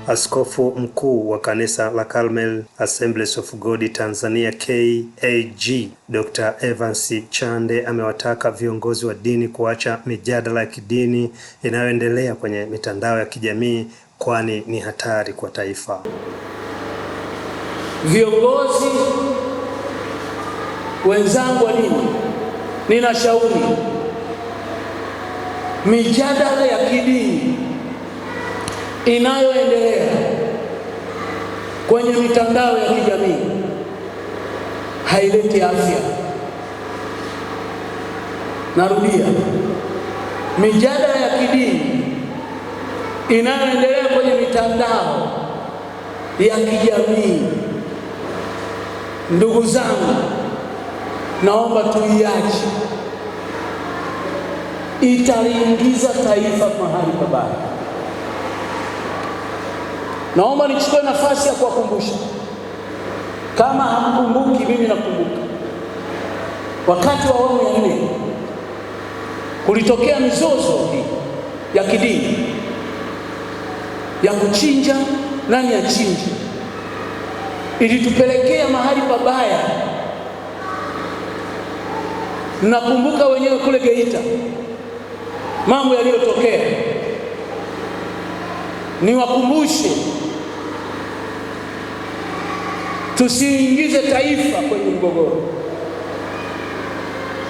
Askofu mkuu wa kanisa la Carmel Assemblies of God Tanzania KAG, Dr. Evans Chande amewataka viongozi wa dini kuacha mijadala ya kidini inayoendelea kwenye mitandao ya kijamii kwani ni hatari kwa taifa. Viongozi wenzangu wa dini, ninashauri mijadala ya kidini inayoendelea kwenye mitandao ya kijamii haileti afya. Narudia, mijadala ya kidini inayoendelea kwenye mitandao ya kijamii, ndugu zangu, naomba tuiache. Italiingiza taifa mahali pabaya. Naomba nichukue nafasi ya kuwakumbusha, kama hamkumbuki, mimi nakumbuka. Wakati wa awamu ya 4 kulitokea mizozo ya kidini ya kuchinja, nani achinje, ilitupelekea mahali pabaya. Nakumbuka wenyewe kule Geita mambo yaliyotokea. Niwakumbushe, tusiingize taifa kwenye mgogoro,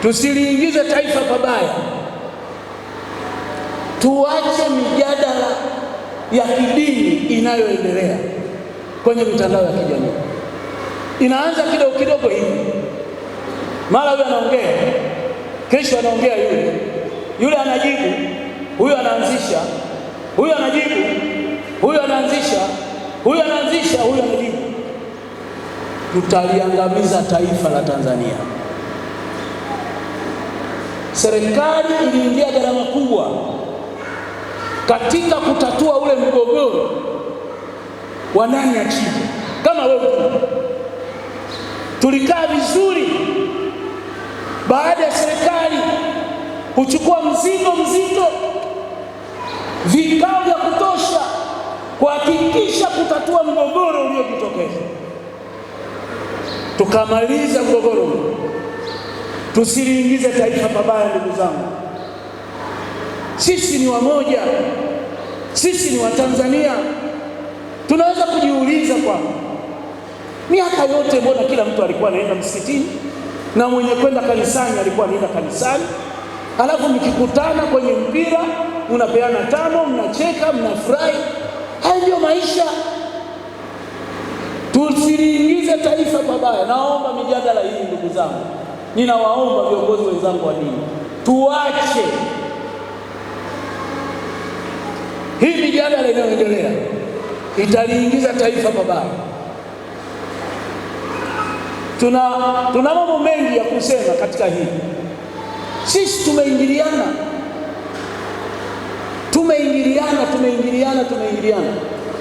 tusiliingize taifa pabaya. Tuache mijadala ya kidini inayoendelea kwenye mitandao ya kijamii. Inaanza kidogo kidogo hivi, mara huyu anaongea, kesho anaongea yule anajibu, huyu anaanzisha, huyu anajibu, huyu anaanzisha, huyu anaanzisha, huyu anajibu. Tutaliangamiza taifa la Tanzania. Serikali iliingia gharama kubwa katika kutatua ule mgogoro wa nani achinje. Kama wewe tulikaa vizuri baada ya serikali kuchukua mzigo mzito, vikao vya kutosha kuhakikisha kutatua mgogoro uliojitokeza. Tukamaliza mgogoro. Tusiliingize taifa pabaya, ndugu zangu. Sisi ni wamoja, sisi ni Watanzania. Tunaweza kujiuliza kwamba miaka yote mbona kila mtu alikuwa anaenda msikitini na mwenye kwenda kanisani alikuwa anaenda kanisani, alafu mkikutana kwenye mpira mnapeana tano, mnacheka, mnafurahi. Hayo ndio maisha. Tusiliingize taifa pabaya. Naomba mijadala hii, ndugu zangu, ninawaomba viongozi wenzangu wa dini, tuache hii mijadala inayoendelea, italiingiza taifa pabaya. Tuna mambo mengi ya kusema katika hii. Sisi tumeingiliana.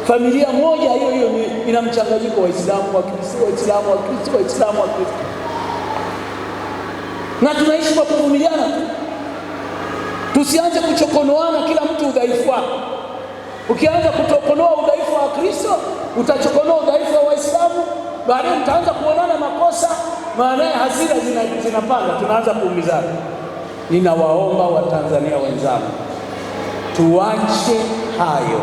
Familia moja hiyo ina mchanganyiko wa Waislamu, Waislamu, Waislamu. Na tunaishi kwa kuvumiliana tu. Tusianze kuchokonoana kila mtu udhaifu wake. Ukianza kutokonoa udhaifu wa Kristo, utachokonoa udhaifu wa Waislamu, baadaye mtaanza kuonana makosa, maana hasira zinapanda, tunaanza kuumizana. Ninawaomba Watanzania wenzangu, tuache hayo.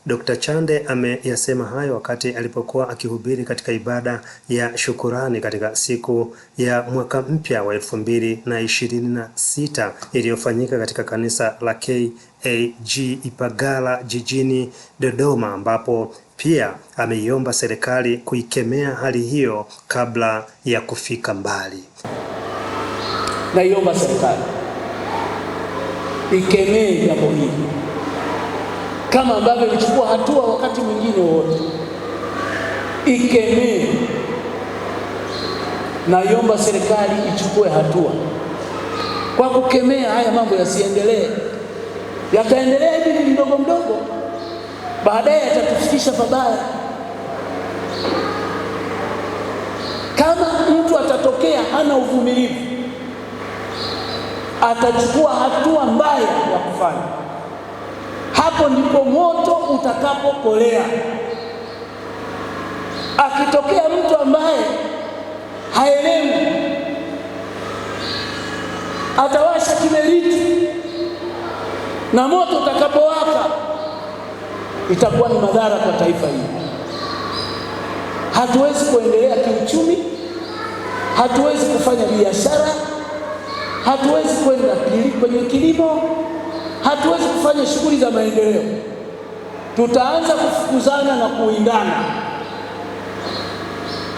Dr. Chande ameyasema hayo wakati alipokuwa akihubiri katika ibada ya shukurani katika siku ya mwaka mpya wa 2026 iliyofanyika katika kanisa la KAG Ipagala jijini Dodoma, ambapo pia ameiomba serikali kuikemea hali hiyo kabla ya kufika mbali. Naiomba serikali ikemee jambo hili kama ambavyo ilichukua hatua wakati mwingine wote. Ikemee. Naiomba serikali ichukue hatua kwa kukemea haya mambo yasiendelee. Yataendelea hivi mdogo mdogo, baadaye yatatufikisha pabaya. Kama mtu atatokea hana uvumilivu, atachukua hatua mbaya ya kufanya. Hapo ndipo moto utakapokolea. Akitokea mtu ambaye haelewi, atawasha kiberiti na moto utakapowaka, itakuwa ni madhara kwa taifa hili. Hatuwezi kuendelea kiuchumi, hatuwezi kufanya biashara, hatuwezi kwenda kwenye kilimo, hatuwezi kufanya shughuli za maendeleo. Tutaanza kufukuzana na kuingana.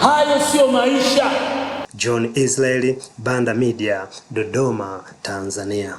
Hayo sio maisha. John Israeli, Banda Media, Dodoma, Tanzania.